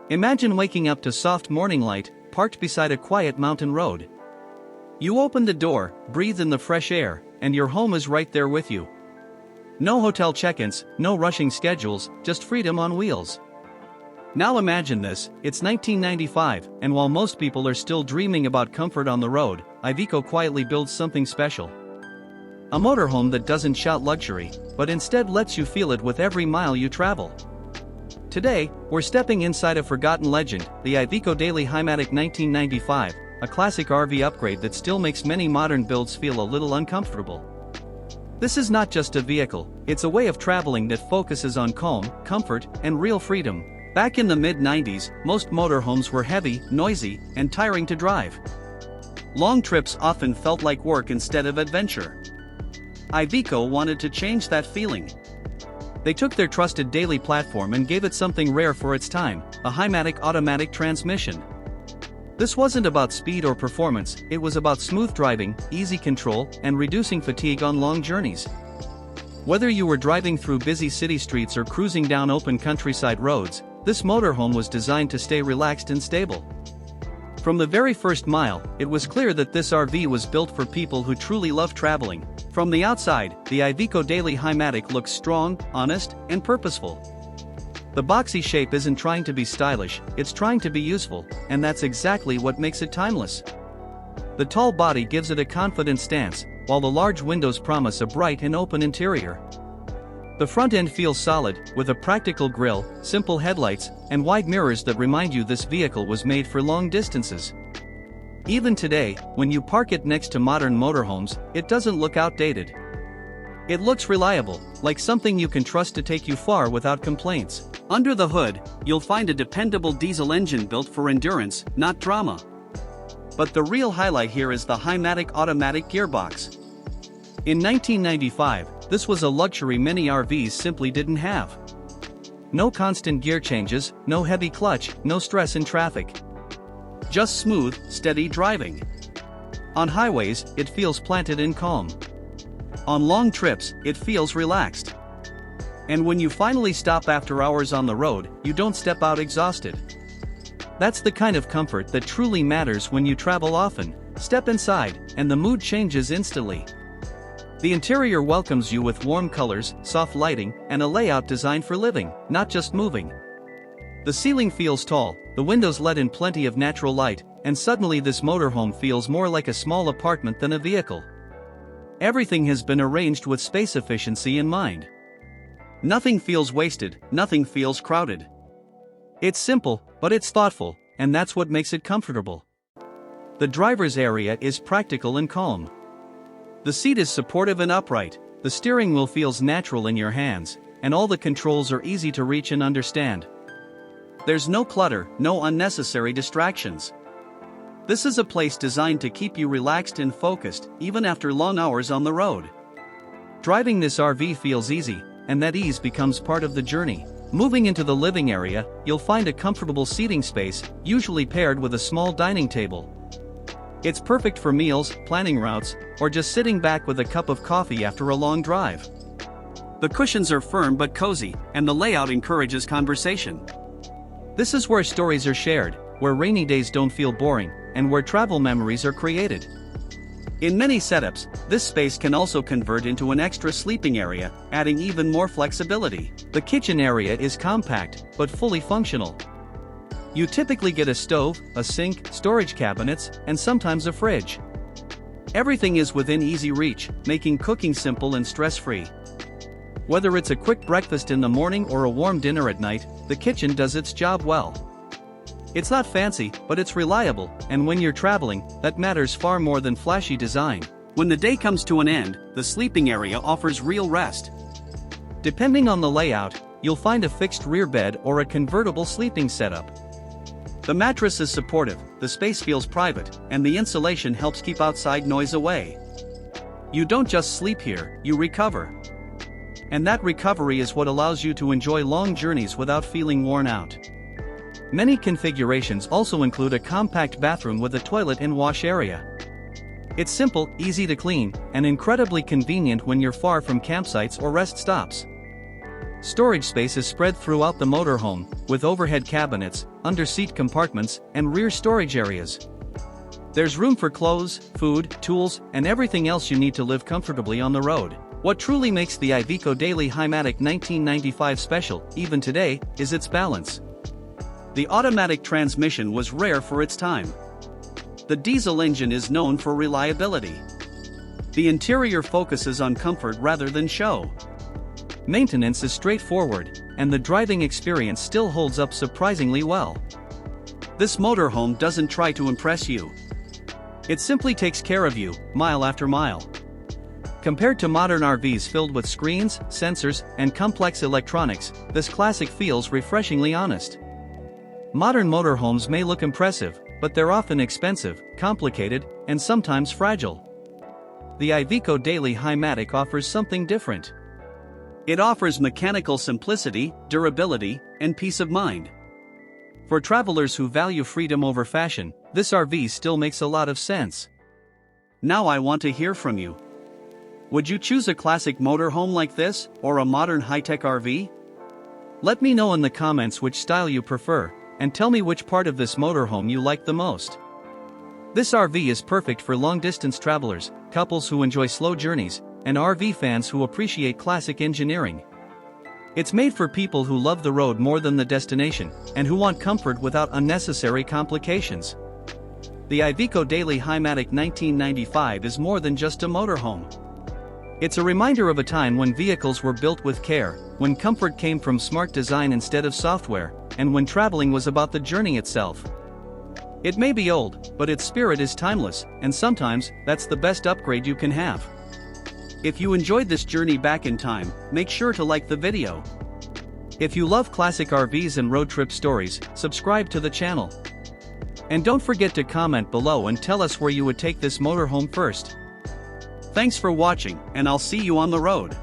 Imagine waking up to soft morning light, parked beside a quiet mountain road. You open the door, breathe in the fresh air, and your home is right there with you. No hotel check-ins, no rushing schedules, just freedom on wheels. Now imagine this, it's 1995, and while most people are still dreaming about comfort on the road, IVECO quietly builds something special. A motorhome that doesn't shout luxury, but instead lets you feel it with every mile you travel. Today, we're stepping inside a forgotten legend, the IVECO Daily Hi-Matic 1995, a classic RV upgrade that still makes many modern builds feel a little uncomfortable. This is not just a vehicle, it's a way of traveling that focuses on calm, comfort, and real freedom. Back in the mid-90s, most motorhomes were heavy, noisy, and tiring to drive. Long trips often felt like work instead of adventure. IVECO wanted to change that feeling. They took their trusted daily platform and gave it something rare for its time, a Hi-Matic automatic transmission. This wasn't about speed or performance, it was about smooth driving, easy control, and reducing fatigue on long journeys. Whether you were driving through busy city streets or cruising down open countryside roads, this motorhome was designed to stay relaxed and stable. From the very first mile, it was clear that this RV was built for people who truly love traveling. From the outside, the IVECO Daily Hi-Matic looks strong, honest, and purposeful. The boxy shape isn't trying to be stylish, it's trying to be useful, and that's exactly what makes it timeless. The tall body gives it a confident stance, while the large windows promise a bright and open interior. The front end feels solid, with a practical grille, simple headlights, and wide mirrors that remind you this vehicle was made for long distances. Even today, when you park it next to modern motorhomes, it doesn't look outdated. It looks reliable, like something you can trust to take you far without complaints. Under the hood, you'll find a dependable diesel engine built for endurance, not drama. But the real highlight here is the Hi-Matic automatic gearbox. In 1995, this was a luxury many RVs simply didn't have. No constant gear changes, no heavy clutch, no stress in traffic. Just smooth, steady driving. On highways, it feels planted and calm. On long trips, it feels relaxed. And when you finally stop after hours on the road, you don't step out exhausted. That's the kind of comfort that truly matters when you travel often. Step inside, and the mood changes instantly. The interior welcomes you with warm colors, soft lighting, and a layout designed for living, not just moving. The ceiling feels tall, the windows let in plenty of natural light, and suddenly this motorhome feels more like a small apartment than a vehicle. Everything has been arranged with space efficiency in mind. Nothing feels wasted, nothing feels crowded. It's simple, but it's thoughtful, and that's what makes it comfortable. The driver's area is practical and calm. The seat is supportive and upright, the steering wheel feels natural in your hands, and all the controls are easy to reach and understand. There's no clutter, no unnecessary distractions. This is a place designed to keep you relaxed and focused, even after long hours on the road. Driving this RV feels easy, and that ease becomes part of the journey. Moving into the living area, you'll find a comfortable seating space, usually paired with a small dining table. It's perfect for meals, planning routes, or just sitting back with a cup of coffee after a long drive. The cushions are firm but cozy, and the layout encourages conversation. This is where stories are shared, where rainy days don't feel boring, and where travel memories are created. In many setups, this space can also convert into an extra sleeping area, adding even more flexibility. The kitchen area is compact, but fully functional. You typically get a stove, a sink, storage cabinets, and sometimes a fridge. Everything is within easy reach, making cooking simple and stress-free. Whether it's a quick breakfast in the morning or a warm dinner at night, the kitchen does its job well. It's not fancy, but it's reliable, and when you're traveling, that matters far more than flashy design. When the day comes to an end, the sleeping area offers real rest. Depending on the layout, you'll find a fixed rear bed or a convertible sleeping setup. The mattress is supportive, the space feels private, and the insulation helps keep outside noise away. You don't just sleep here, you recover. And that recovery is what allows you to enjoy long journeys without feeling worn out. Many configurations also include a compact bathroom with a toilet and wash area. It's simple, easy to clean, and incredibly convenient when you're far from campsites or rest stops. Storage space is spread throughout the motorhome, with overhead cabinets, under-seat compartments, and rear storage areas. There's room for clothes, food, tools, and everything else you need to live comfortably on the road. What truly makes the IVECO Daily Hi-Matic 1995 special, even today, is its balance. The automatic transmission was rare for its time. The diesel engine is known for reliability. The interior focuses on comfort rather than show. Maintenance is straightforward, and the driving experience still holds up surprisingly well. This motorhome doesn't try to impress you. It simply takes care of you, mile after mile. Compared to modern RVs filled with screens, sensors, and complex electronics, this classic feels refreshingly honest. Modern motorhomes may look impressive, but they're often expensive, complicated, and sometimes fragile. The IVECO Daily Hi-Matic offers something different. It offers mechanical simplicity, durability, and peace of mind. For travelers who value freedom over fashion, this RV still makes a lot of sense. Now I want to hear from you. Would you choose a classic motorhome like this, or a modern high-tech RV? Let me know in the comments which style you prefer, and tell me which part of this motorhome you like the most. This RV is perfect for long-distance travelers, couples who enjoy slow journeys, and RV fans who appreciate classic engineering. It's made for people who love the road more than the destination, and who want comfort without unnecessary complications. The IVECO Daily Hi-Matic 1995 is more than just a motorhome. It's a reminder of a time when vehicles were built with care, when comfort came from smart design instead of software, and when traveling was about the journey itself. It may be old, but its spirit is timeless, and sometimes, that's the best upgrade you can have. If you enjoyed this journey back in time, make sure to like the video. If you love classic RVs and road trip stories, subscribe to the channel. And don't forget to comment below and tell us where you would take this motorhome first. Thanks for watching, and I'll see you on the road.